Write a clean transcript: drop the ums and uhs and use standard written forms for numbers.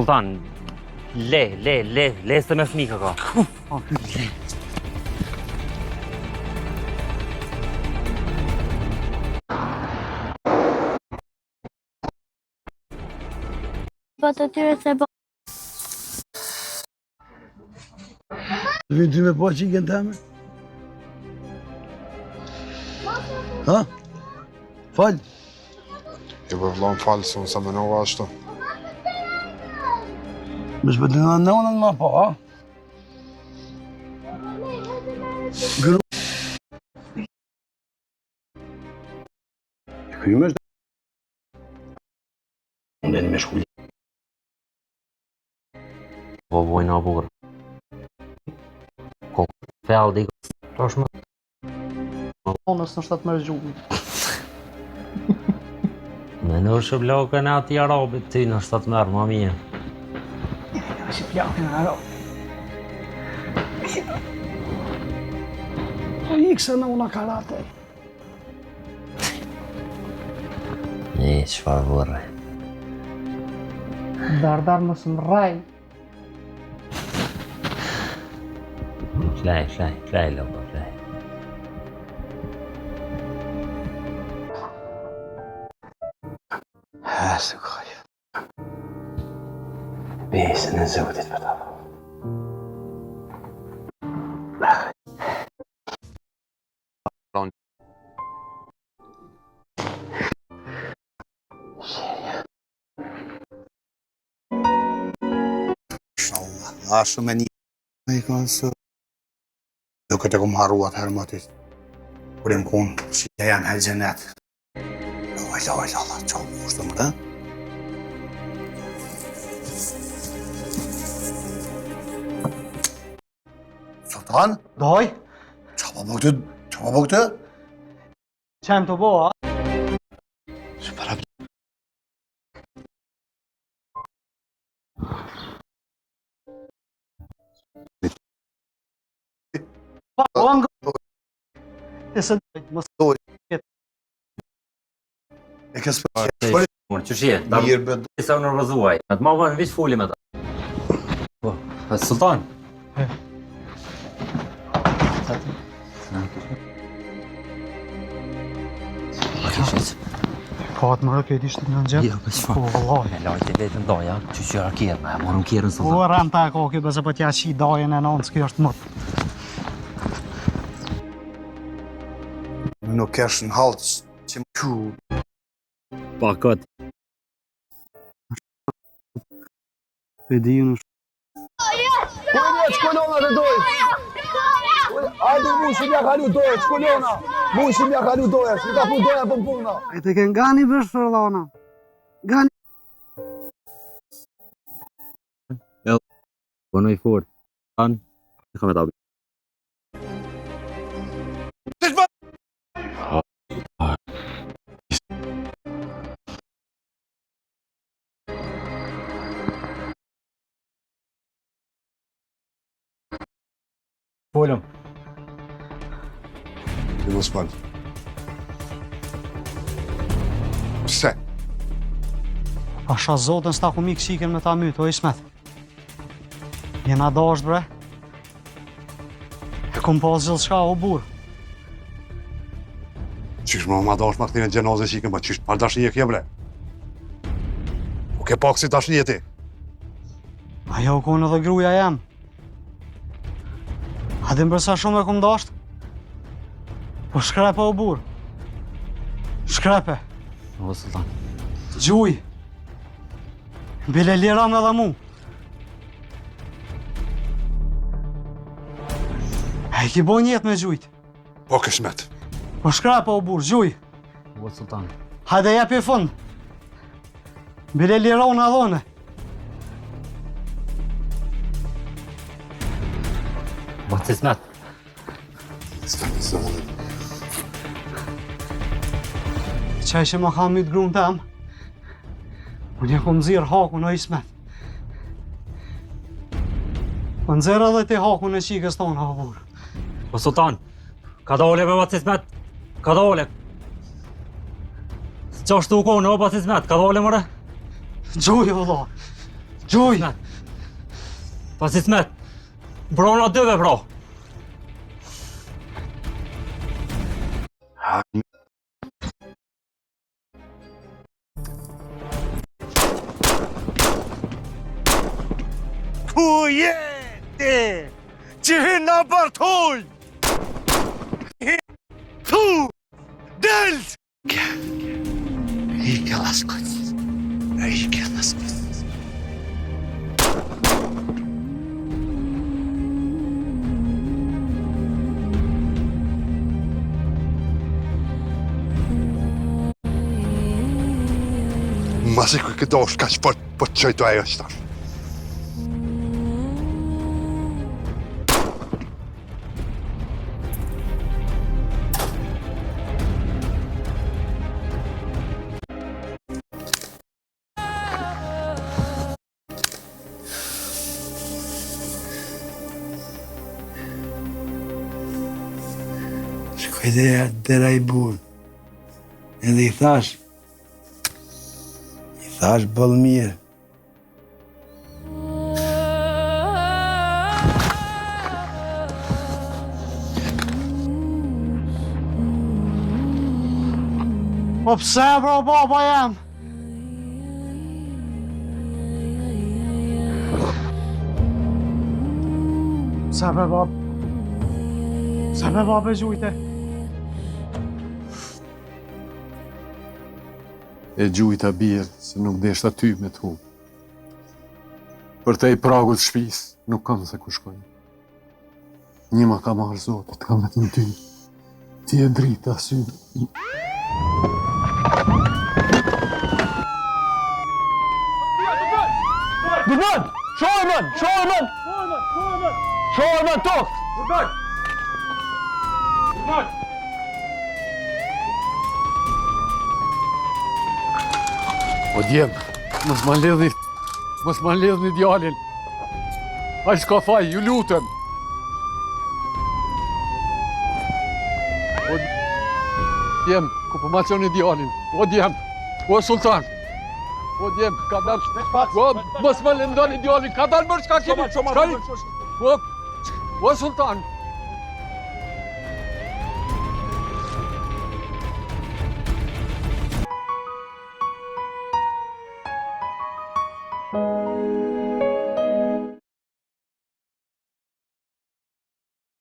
Sultan, le se me fmi ka. Le. Po të tyre se po... Të vinë ty me po qikën teme? Ha? Falj? Jo për vlon falë, se unë sa menova ashtu. Me shpëtë në unën ma po, ha? Gru... Këjme është... Unë e një me shkulli. Po vojna burë. Ko fel di tash më. Onës në 17 gjuhë. Në nërshë blokën e ati arabit ty në 17 ma mirë. Si flakën e arabit. Po ikse në una karate. Një, qëfar vërre. Dar më së më raj. Flaj, lopo, flaj. Së kaj. Besën e zotit për ta. A shumë e një. Me i kanë së. Do këtë e kom harruat hermatit. Kur e më konë, që janë hel gjenet. Allah, qa më kushtë më të? Sultan? Doj, Qa po këtë? qem të bo, a? Që para për... Pa, o angë... E se dojt, mos... E kësë për... Mërë që shje, Mirë bë... sa u nërvëzuaj. Në të ma vënë vishë fulli me ta. Po, Sultan. Ka atë mërë këtë ishte në gjepë? Jo, për shfa. Po, vëllaj. E lajtë e vetën doja, që qëra kjerë, me morëm kjerën Po, Sultan. rem ta e koki, bëse për tja qi dajen e nënë, s'ki është mëtë. Nuk kesh në halë që më ku... Pa këtë. E di në Kujnë, qkolona të dojë! Ajde, mushim ja kalu dojë, qkolona! Mushim ja kalu dojë, si ka pu dojë për puna! e të kënë gani vërshë fërlana. Gani. Bënoj fort. Tanë, e kam e tabi. Folëm. Ti mos falë. Pse? Asha zotën s'ta ku mikë qiken me ta mytë, o Ismet. Jena dasht, bre. E kom pas gjithë shka, o burë. Qysh ma dash ma këtine gjenazë që i këmë, qysh par dashnije kje bre? U ke pak si dashnije ti? Ajo u konë edhe gruja jem. A din përsa shumë e kom dasht? Po shkrepe o burë. Shkrepe. O, Sultan. Gjuj. Bile liram edhe mu. E i ki bo njetë me gjujt. Po këshmet. Po shkrepe o burë, gjuj. O, Sultan. Hajde jepi fund. Bile liron adhone. Bëtë Ismet. Qaj që ma kam mytë grunë tem, unë e kom zirë hakun o Ismet. Po nëzirë edhe ti hakun e qikës tonë, o burë. O, Sultan. Ka dole me Bëtë Ismet. Ka dole. Qa shtu u kone o Bëtë Ismet. Ka dole mëre. Gjuj, vëlla. Gjuj! Pas Ismet, brona dyve, bro. Ku je ti? Që hin në bërtoj! Thu! Delt! Ike las kocsis. Ike las kocsis. Masi ku këtë është ka që po të qëjtu ajo që tash. Shkoj dhe dera I burë. Edhe I thash bëll mirë. Po pse, bro, baba jam? Pse be babë gjujte? E gjujta birë, se nuk deshta ty me të hu. Për te I pragut shpis, nuk kam se ku shkoj. Një ma ka marrë Zotit, kam vetëm ty. Ti e drita synë. Dërban! Shohërmën! Shohërmën, tok! O djem, mos ma ledhni djalin. Ai s'ka faj, ju lutem. O djem, ku po ma qoni djalin. O djem, o sultan. O djem, ka dalë. Mos ma lëndoni djalin, ka dalë mërë, s'ka kemi. O sultan.